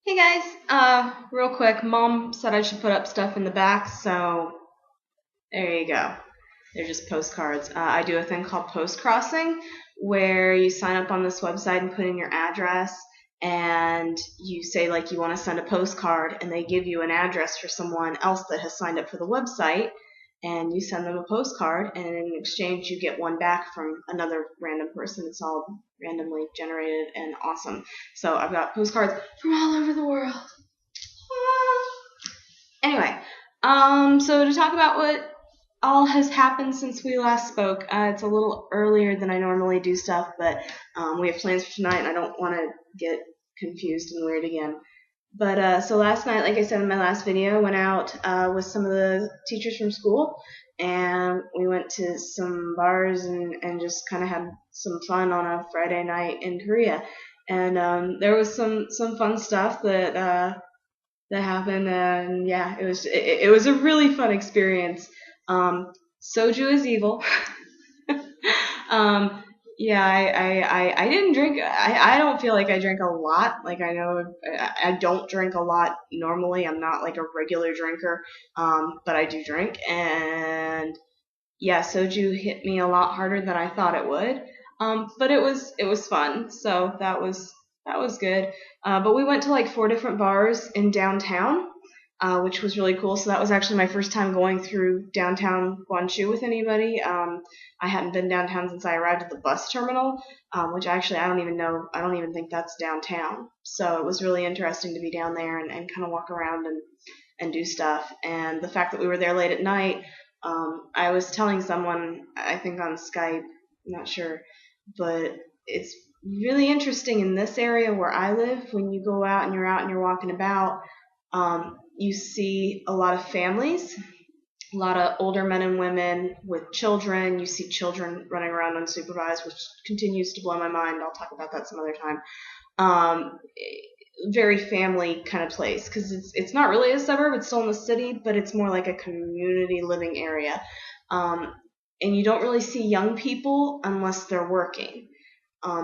Hey guys, real quick, Mom said I should put up stuff in the back, so there you go. They're just postcards. I do a thing called post crossing, where you sign up on this website and put in your address, and you say like you want to send a postcard, and they give you an address for someone else that has signed up for the website, and you send them a postcard, and in exchange you get one back from another random person. It's all randomly generated and awesome. So I've got postcards from all over the world. Anyway, so to talk about what all has happened since we last spoke, it's a little earlier than I normally do stuff, but we have plans for tonight, and I don't want to get confused and weird again. But so last night, like I said in my last video, went out with some of the teachers from school, and we went to some bars and just kind of had some fun on a Friday night in Korea. And there was some fun stuff that happened, and yeah, it was a really fun experience. Soju is evil. um, yeah, I didn't drink. I don't feel like I drank a lot. Like I know I don't drink a lot normally. I'm not like a regular drinker, but I do drink, and yeah, soju hit me a lot harder than I thought it would. But it was fun, so that was good. But we went to like 4 different bars in downtown, which was really cool. So that was actually my first time going through downtown Gwangju with anybody. I hadn't been downtown since I arrived at the bus terminal, which actually I don't even know. I don't even think that's downtown. So it was really interesting to be down there and kind of walk around and do stuff. And the fact that we were there late at night, I was telling someone, I think on Skype, I'm not sure, but it's really interesting in this area where I live. When you go out and you're walking about, you see a lot of families, a lot of older men and women with children. You see children running around unsupervised, which continues to blow my mind. I'll talk about that some other time. Um, Very family kind of place, because it's not really a suburb. It's still in the city, but it's more like a community living area. Um, and you don't really see young people unless they're working.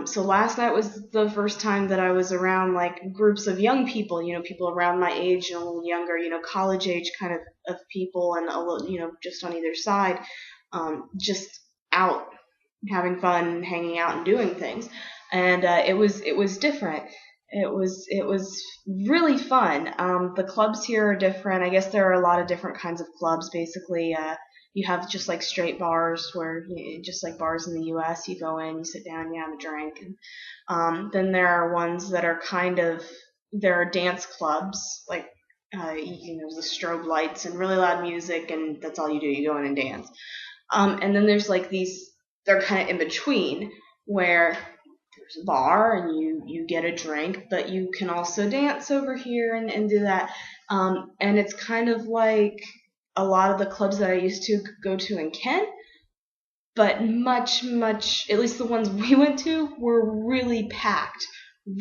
So last night was the first time that I was around like groups of young people, people around my age and a little younger, college age kind of people, and a little, just on either side, just out having fun, hanging out, and doing things. And it was different. It was really fun. The clubs here are different. I guess there are a lot of different kinds of clubs. Basically, you have just like straight bars where, just like bars in the U.S., you go in, you sit down, you have a drink. And then there are ones that are there are dance clubs, like, the strobe lights and really loud music, and that's all you do. You go in and dance. And then there's like they're kind of in between, where there's a bar and you get a drink, but you can also dance over here and do that. And it's kind of like a lot of the clubs that I used to go to in Kent, but much, much, at least the ones we went to, were really packed,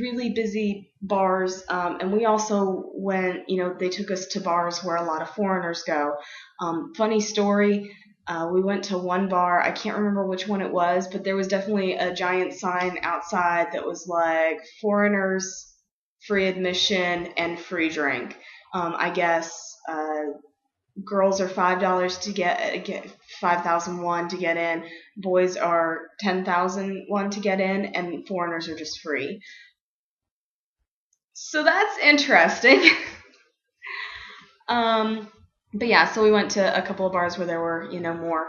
really busy bars. And we also went, they took us to bars where a lot of foreigners go. Funny story, we went to one bar, I can't remember which one it was, but there was definitely a giant sign outside that was like, foreigners, free admission, and free drink. I guess girls are $5 to get 5,001 to get in. Boys are 10,001 to get in, and foreigners are just free. So that's interesting. But yeah, so we went to a couple of bars where there were, more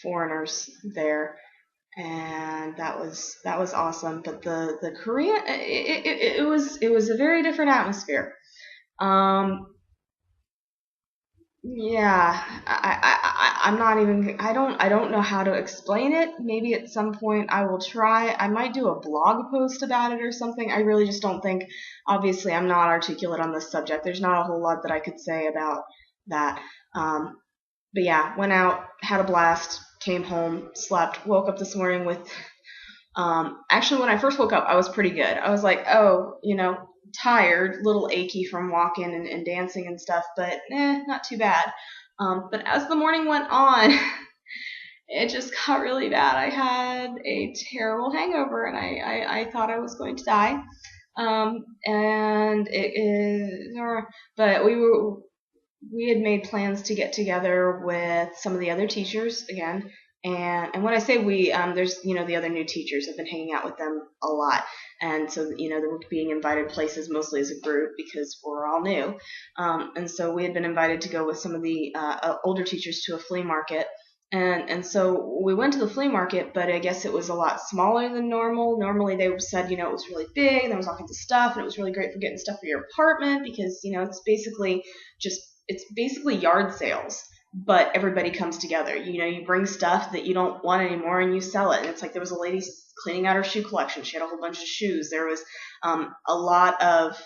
foreigners there, and that was awesome. But the Korean, it was a very different atmosphere. Yeah, I'm not even, I don't know how to explain it. Maybe at some point I will try. I might do a blog post about it or something. I really just don't think, obviously I'm not articulate on this subject. There's not a whole lot that I could say about that. But yeah, went out, had a blast, came home, slept, woke up this morning with, actually when I first woke up, I was pretty good. I was like, oh, tired, little achy from walking and dancing and stuff, but not too bad. But as the morning went on, it just got really bad. I had a terrible hangover, and I thought I was going to die. And it is, but we had made plans to get together with some of the other teachers again. And when I say we, there's, the other new teachers have been hanging out with them a lot. And so, they were being invited places mostly as a group because we're all new. And so we had been invited to go with some of the older teachers to a flea market. And so we went to the flea market, but I guess it was a lot smaller than normal. Normally they said, it was really big and there was all kinds of stuff and it was really great for getting stuff for your apartment because, it's basically yard sales, but everybody comes together. You bring stuff that you don't want anymore and you sell it. And it's like there was a lady cleaning out her shoe collection. She had a whole bunch of shoes. There was a lot of,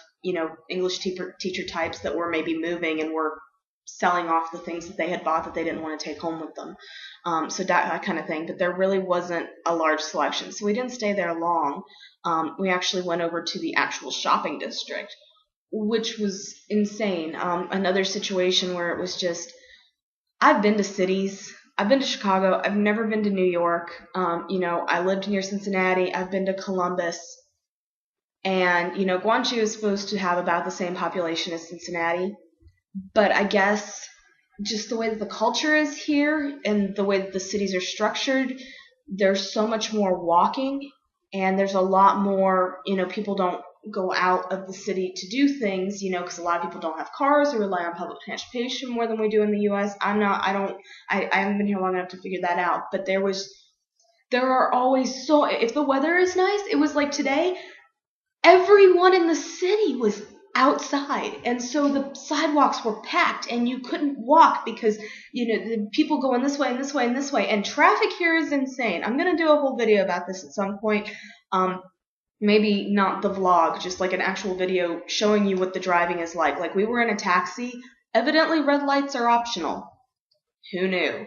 English teacher types that were maybe moving and were selling off the things that they had bought that they didn't want to take home with them. So that kind of thing. But there really wasn't a large selection. So we didn't stay there long. We actually went over to the actual shopping district, which was insane. Another situation where it was just, I've been to cities. I've been to Chicago. I've never been to New York. I lived near Cincinnati. I've been to Columbus. And, Guangzhou is supposed to have about the same population as Cincinnati. But I guess just the way that the culture is here and the way that the cities are structured, there's so much more walking and there's a lot more, people don't go out of the city to do things, because a lot of people don't have cars or rely on public transportation more than we do in the U.S. I haven't been here long enough to figure that out, but there are always if the weather is nice, it was like today, everyone in the city was outside, and so the sidewalks were packed and you couldn't walk because the people going this way and this way and this way, and traffic here is insane. I'm going to do a whole video about this at some point, maybe not the vlog, just like an actual video showing you what the driving is like we were in a taxi. Evidently red lights are optional. Who knew?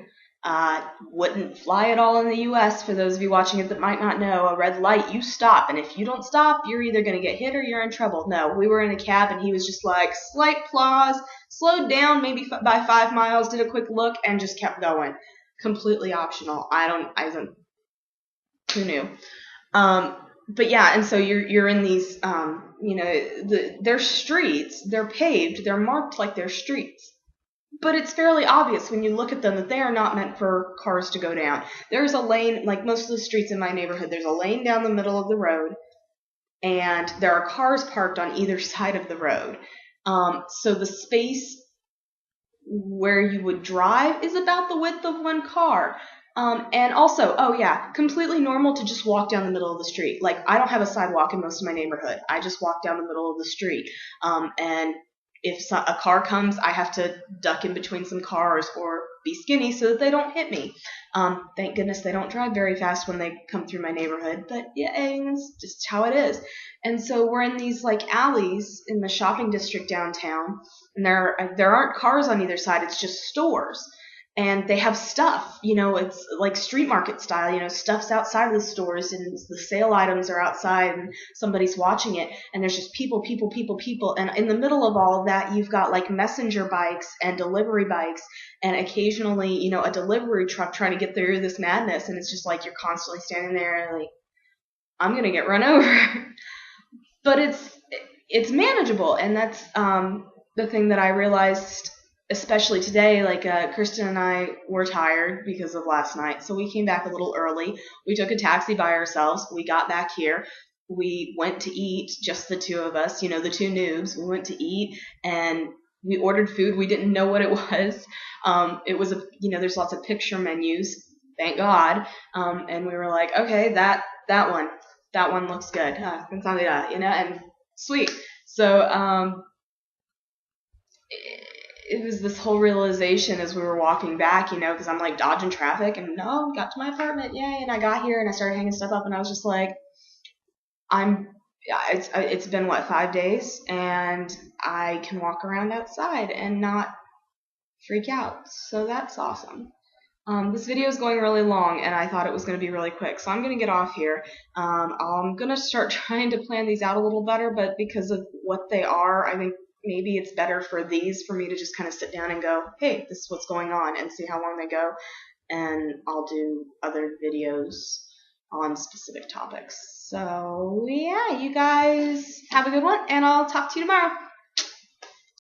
Wouldn't fly at all in the U.S. For those of you watching it that might not know, a red light, you stop, and if you don't stop, you're either going to get hit or you're in trouble. No, we were in a cab, and he was just like, slight pause, slowed down maybe by 5 miles, did a quick look, and just kept going. Completely optional. Who knew? But yeah, and so you're in these, they're streets, they're paved, they're marked like they're streets. But it's fairly obvious when you look at them that they are not meant for cars to go down. There's a lane, like most of the streets in my neighborhood, there's a lane down the middle of the road, and there are cars parked on either side of the road. So the space where you would drive is about the width of one car. And also, completely normal to just walk down the middle of the street. Like, I don't have a sidewalk in most of my neighborhood. I just walk down the middle of the street. And if a car comes, I have to duck in between some cars or be skinny so that they don't hit me. Thank goodness they don't drive very fast when they come through my neighborhood, but yeah, it's just how it is. And so we're in these like alleys in the shopping district downtown, and there aren't cars on either side, it's just stores. And they have stuff, it's like street market style, stuff's outside of the stores and the sale items are outside and somebody's watching it, and there's just people. And in the middle of all of that, you've got like messenger bikes and delivery bikes and occasionally, a delivery truck trying to get through this madness. And it's just like you're constantly standing there and like, I'm going to get run over. But it's manageable. And that's the thing that I realized, especially today. Like Kristen and I were tired because of last night, so we came back a little early. We took a taxi by ourselves. We got back here. We went to eat, just the two of us, the two noobs. We went to eat and we ordered food. We didn't know what it was. It was there's lots of picture menus, thank God. And we were like, okay, that one looks good. And sweet. So it was this whole realization as we were walking back, because I'm like dodging traffic, and no, got to my apartment, yay! And I got here and I started hanging stuff up, and I was just like, it's been 5 days, and I can walk around outside and not freak out, so that's awesome. This video is going really long, and I thought it was going to be really quick, so I'm going to get off here. I'm going to start trying to plan these out a little better, but because of what they are, I think maybe it's better for me to just kind of sit down and go, hey, this is what's going on, and see how long they go, and I'll do other videos on specific topics. So yeah, you guys Have a good one, and I'll talk to you tomorrow.